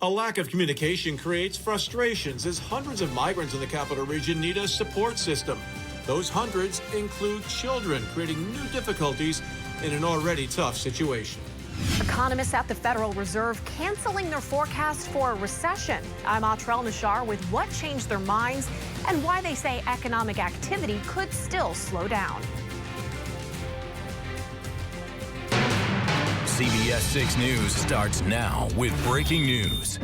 A lack of communication creates frustrations as hundreds of migrants in the capital region need a support system. Those hundreds include children, creating new difficulties in an already tough situation. Economists at the Federal Reserve canceling their forecast for a recession. I'm Atrell Nashar with what changed their minds and why they say economic activity could still slow down. CBS 6 News starts now with breaking news.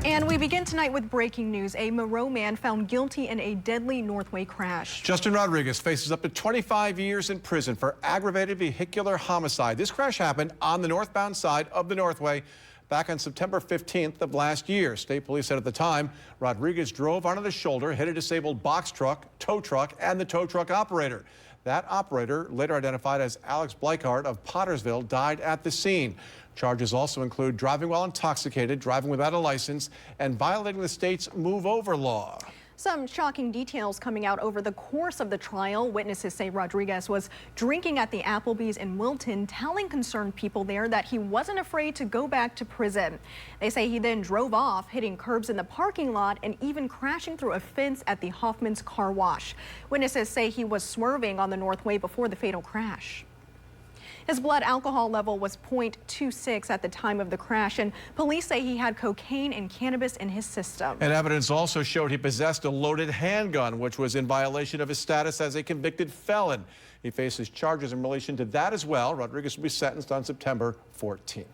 And we begin tonight with breaking news. A Moreau man found guilty in a deadly Northway crash. Justin Rodriguez faces up to 25 years in prison for aggravated vehicular homicide. This crash happened on the northbound side of the Northway back on September 15th of last year. State police said at the time, Rodriguez drove onto the shoulder, hit a disabled box truck, tow truck, and the tow truck operator. That operator, later identified as Alex Bleichart of Pottersville, died at the scene. Charges also include driving while intoxicated, driving without a license, and violating the state's move-over law. Some shocking details coming out over the course of the trial. Witnesses say Rodriguez was drinking at the Applebee's in Wilton, telling concerned people there that he wasn't afraid to go back to prison. They say he then drove off, hitting curbs in the parking lot and even crashing through a fence at the Hoffman's car wash. Witnesses say he was swerving on the Northway before the fatal crash. His blood alcohol level was 0.26 at the time of the crash, and police say he had cocaine and cannabis in his system. And evidence also showed he possessed a loaded handgun, which was in violation of his status as a convicted felon. He faces charges in relation to that as well. Rodriguez will be sentenced on September 14th.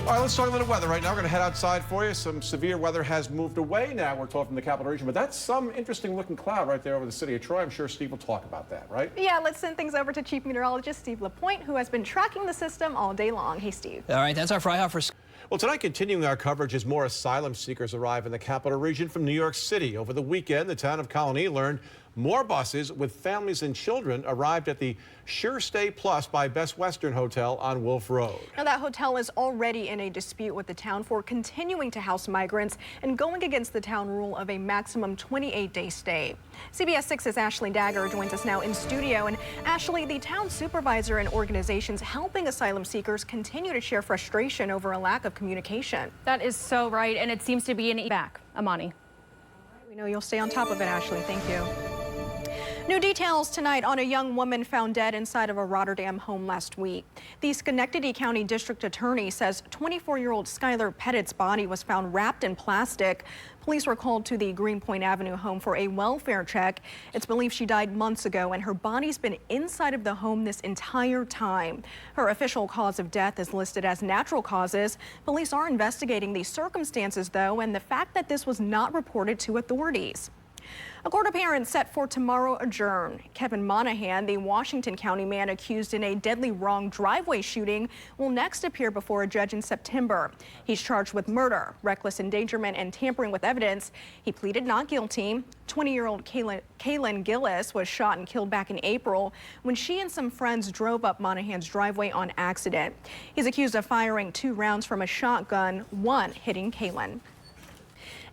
All right, let's talk a little weather right now. We're going to head outside for you. Some severe weather has moved away now. We're talking from the capital region, but that's some interesting looking cloud right there over the city of Troy. I'm sure Steve will talk about that, right? Yeah, let's send things over to Chief Meteorologist Steve LaPointe, who has been tracking the system all day long. Hey, Steve. All right, that's our fry for. Well, tonight, continuing our coverage as more asylum seekers arrive in the capital region from New York City. Over the weekend, the town of Colony learned more buses with families and children arrived at the Sure Stay Plus by Best Western Hotel on Wolf Road. Now, that hotel is already in a dispute with the town for continuing to house migrants and going against the town rule of a maximum 28-day stay. CBS 6's Ashley Dagger joins us now in studio. And Ashley, the town supervisor and organizations helping asylum seekers continue to share frustration over a lack of communication. That is so right, and it seems to be an back. Amani. We know you'll stay on top of it, Ashley. Thank you. New details tonight on a young woman found dead inside of a Rotterdam home last week. The Schenectady County District Attorney says 24-year-old Skylar Pettit's body was found wrapped in plastic. Police were called to the Greenpoint Avenue home for a welfare check. It's believed she died months ago, and her body's been inside of the home this entire time. Her official cause of death is listed as natural causes. Police are investigating the circumstances, though, and the fact that this was not reported to authorities. A court appearance set for tomorrow adjourned. Kevin Monahan, the Washington County man accused in a deadly wrong driveway shooting, will next appear before a judge in September. He's charged with murder, reckless endangerment, and tampering with evidence. He pleaded not guilty. 20-year-old Kaylin Gillis was shot and killed back in April when she and some friends drove up Monahan's driveway on accident. He's accused of firing 2 rounds from a shotgun, one hitting Kaylin.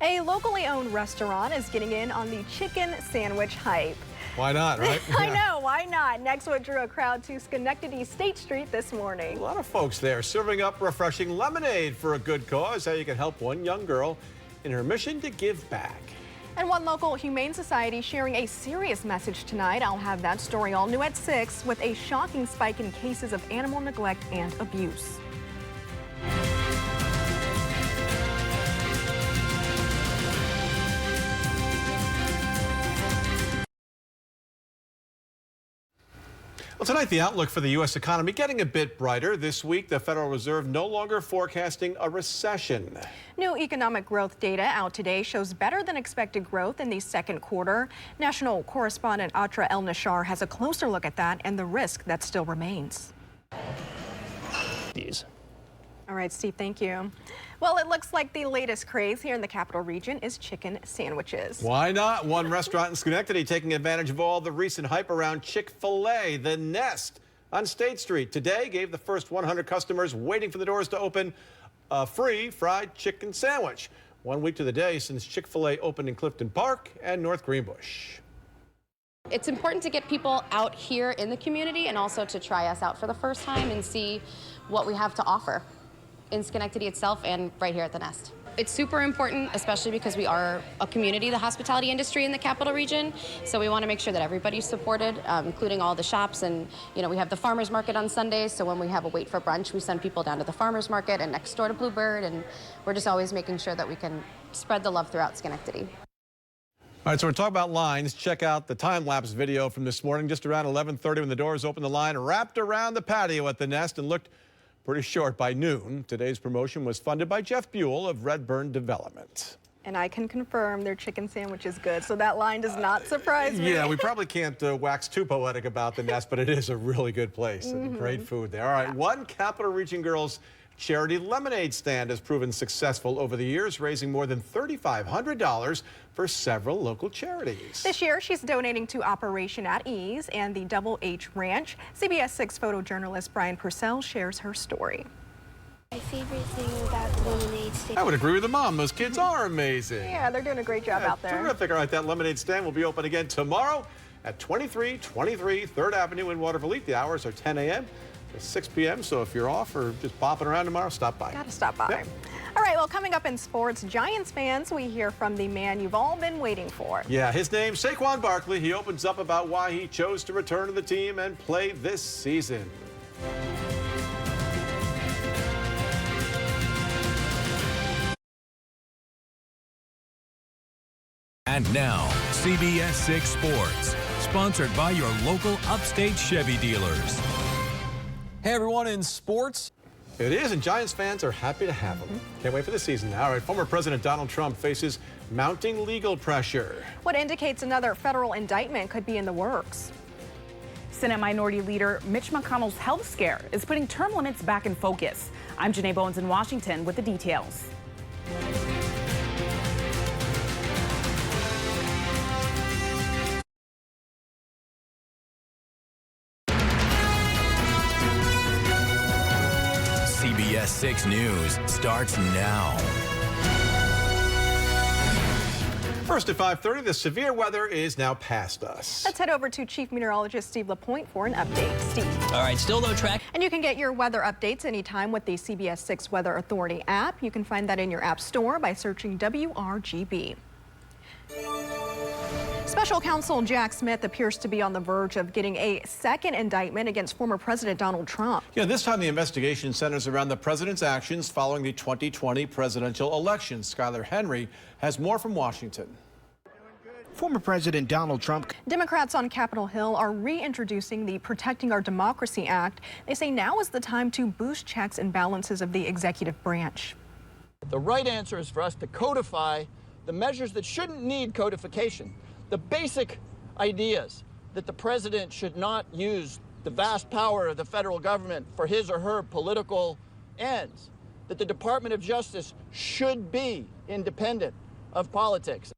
A locally owned restaurant is getting in on the chicken sandwich hype. Why not, right? I know, why not? Next, what drew a crowd to Schenectady State Street this morning. A lot of folks there serving up refreshing lemonade for a good cause. How you can help one young girl in her mission to give back. And one local humane society sharing a serious message tonight. I'll have that story all new at 6 with a shocking spike in cases of animal neglect and abuse. Well, tonight, the outlook for the U.S. economy getting a bit brighter. This week, the Federal Reserve no longer forecasting a recession. New economic growth data out today shows better than expected growth in the second quarter. National correspondent Atra El Nashar has a closer look at that and the risk that still remains. All right, Steve, thank you. Well, it looks like the latest craze here in the capital region is chicken sandwiches. Why not? One restaurant in Schenectady taking advantage of all the recent hype around Chick-fil-A. The Nest on State Street today gave the first 100 customers waiting for the doors to open a free fried chicken sandwich. 1 week to the day since Chick-fil-A opened in Clifton Park and North Greenbush. It's important to get people out here in the community and also to try us out for the first time and see what we have to offer. in Schenectady itself and right here at the nest. It's super important, especially because we are a community, the hospitality industry in the capital region. So we want to make sure that everybody's supported, including all the shops. And, you know, we have the farmers market on Sundays. So when we have a wait for brunch, we send people down to the farmers market and next door to Bluebird. And we're just always making sure that we can spread the love throughout Schenectady. All right, so we're talking about lines. Check out the time-lapse video from this morning, just around 11:30 when the doors opened. The line wrapped around the patio at the nest and looked pretty short by noon. Today's promotion was funded by Jeff Buell of Redburn Development. And I can confirm their chicken sandwich is good, so that line does not surprise me. Yeah, we probably can't wax too poetic about the nest, but it is a really good place and great food there. All right, one Capital Region girls charity lemonade stand has proven successful over the years, raising more than $3,500 for several local charities. This year, she's donating to Operation at Ease and the Double H Ranch. CBS 6 photojournalist Brian Purcell shares her story. My favorite thing about the lemonade stand. I would agree with the mom. Those kids are amazing. Yeah, they're doing a great job out there. Terrific. All right, that lemonade stand will be open again tomorrow at 2323 3rd Avenue in Waterville. The hours are 10 a.m. to 6 p.m. So if you're off or just bopping around tomorrow, stop by. Gotta stop by. Yep. All right, well, coming up in sports, Giants fans, we hear from the man you've all been waiting for. Yeah, his name's Saquon Barkley. He opens up about why he chose to return to the team and play this season. And now, CBS 6 Sports, sponsored by your local upstate Chevy dealers. Hey everyone, in sports. It is, and Giants fans are happy to have him. Can't wait for the season now. All right, former President Donald Trump faces mounting legal pressure. What indicates another federal indictment could be in the works. Senate Minority Leader Mitch McConnell's health scare is putting term limits back in focus. I'm Janae Bowens in Washington with the details. CBS 6 News starts now. First at 5:30, the severe weather is now past us. Let's head over to Chief Meteorologist Steve LaPointe for an update. Steve. All right, still no track. And you can get your weather updates anytime with the CBS 6 Weather Authority app. You can find that in your app store by searching WRGB. Special counsel Jack Smith appears to be on the verge of getting a second indictment against former President Donald Trump. Yeah, this time the investigation centers around the president's actions following the 2020 presidential election. Skylar Henry has more from Washington. Former President Donald Trump. Democrats on Capitol Hill are reintroducing the Protecting Our Democracy Act. They say now is the time to boost checks and balances of the executive branch. The right answer is for us to codify the measures that shouldn't need codification. The basic ideas that the president should not use the vast power of the federal government for his or her political ends, that the Department of Justice should be independent of politics.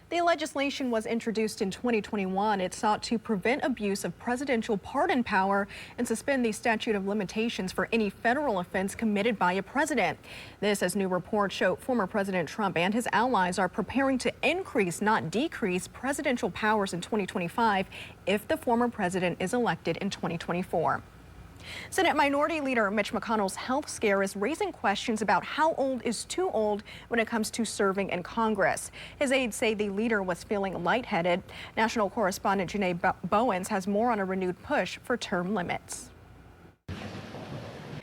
The legislation was introduced in 2021. It sought to prevent abuse of presidential pardon power and suspend the statute of limitations for any federal offense committed by a president. This, as new reports show, former President Trump and his allies are preparing to increase, not decrease, presidential powers in 2025 if the former president is elected in 2024. Senate Minority Leader Mitch McConnell's health scare is raising questions about how old is too old when it comes to serving in Congress. His aides say the leader was feeling lightheaded. National correspondent Janae Bowens has more on a renewed push for term limits.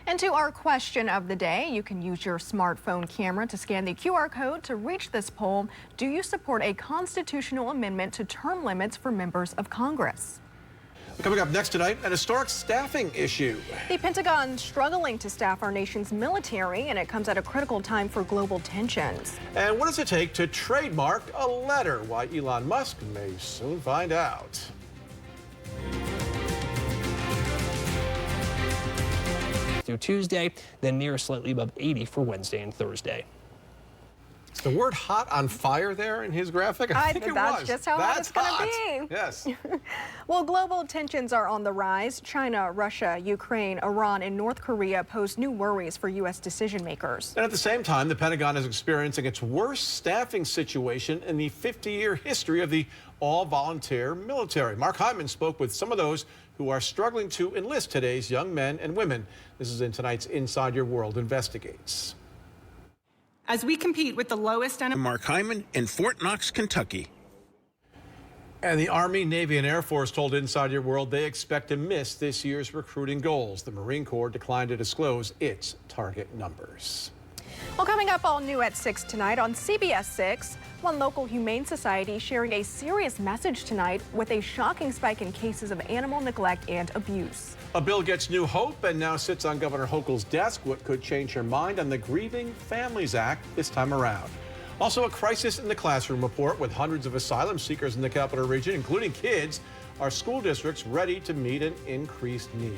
And to our question of the day, you can use your smartphone camera to scan the QR code to reach this poll. Do you support a constitutional amendment to term limits for members of Congress? Coming up next tonight, an historic staffing issue. The Pentagon struggling to staff our nation's military, and it comes at a critical time for global tensions. And what does it take to trademark a letter? Why Elon Musk may soon find out. Through Tuesday, then near slightly above 80 for Wednesday and Thursday. Is the word hot on fire there in his graphic? I think it that's was. Just how hot it's going to be. Yes. Well, global tensions are on the rise. China, Russia, Ukraine, Iran, and North Korea pose new worries for U.S. decision makers. And at the same time, the Pentagon is experiencing its worst staffing situation in the 50-year history of the all-volunteer military. Mark Hyman spoke with some of those who are struggling to enlist today's young men and women. This is in tonight's Inside Your World Investigates. As we compete with the lowest Mark Hyman in Fort Knox, Kentucky. And the Army, Navy, and Air Force told Inside Your World they expect to miss this year's recruiting goals. The Marine Corps declined to disclose its target numbers. Well, coming up all new at 6 tonight on CBS 6, one local humane society sharing a serious message tonight with a shocking spike in cases of animal neglect and abuse. A bill gets new hope and now sits on Governor Hochul's desk. What could change her mind on the Grieving Families Act this time around? Also, a crisis in the classroom report with hundreds of asylum seekers in the capital region, including kids. Are school districts ready to meet an increased need?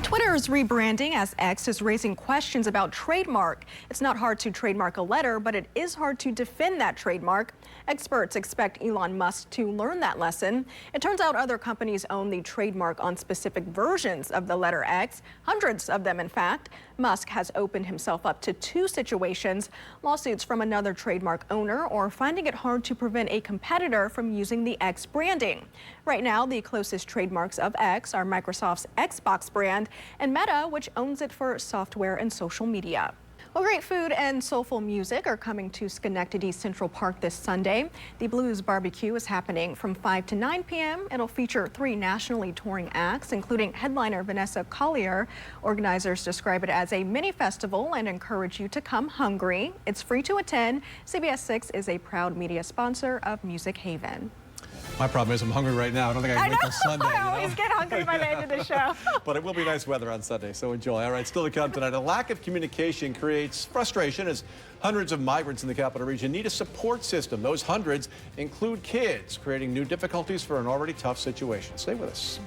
Twitter's rebranding as X is raising questions about trademark. It's not hard to trademark a letter, but it is hard to defend that trademark. Experts expect Elon Musk to learn that lesson. It turns out other companies own the trademark on specific versions of the letter X, hundreds of them in fact. Musk has opened himself up to 2 situations, lawsuits from another trademark owner or finding it hard to prevent a competitor from using the X branding. Right now, the closest trademarks of X are Microsoft's Xbox brand and Meta, which owns it for software and social media. Well, great food and soulful music are coming to Schenectady Central Park this Sunday. The Blues Barbecue is happening from 5 to 9 p.m. It'll feature 3 nationally touring acts, including headliner Vanessa Collier. Organizers describe it as a mini festival and encourage you to come hungry. It's free to attend. CBS 6 is a proud media sponsor of Music Haven. My problem is I'm hungry right now. I don't think I can wait till Sunday. I always get hungry by the end of the show. But it will be nice weather on Sunday, so enjoy. All right, still to come tonight. A lack of communication creates frustration as hundreds of migrants in the capital region need a support system. Those hundreds include kids, creating new difficulties for an already tough situation. Stay with us.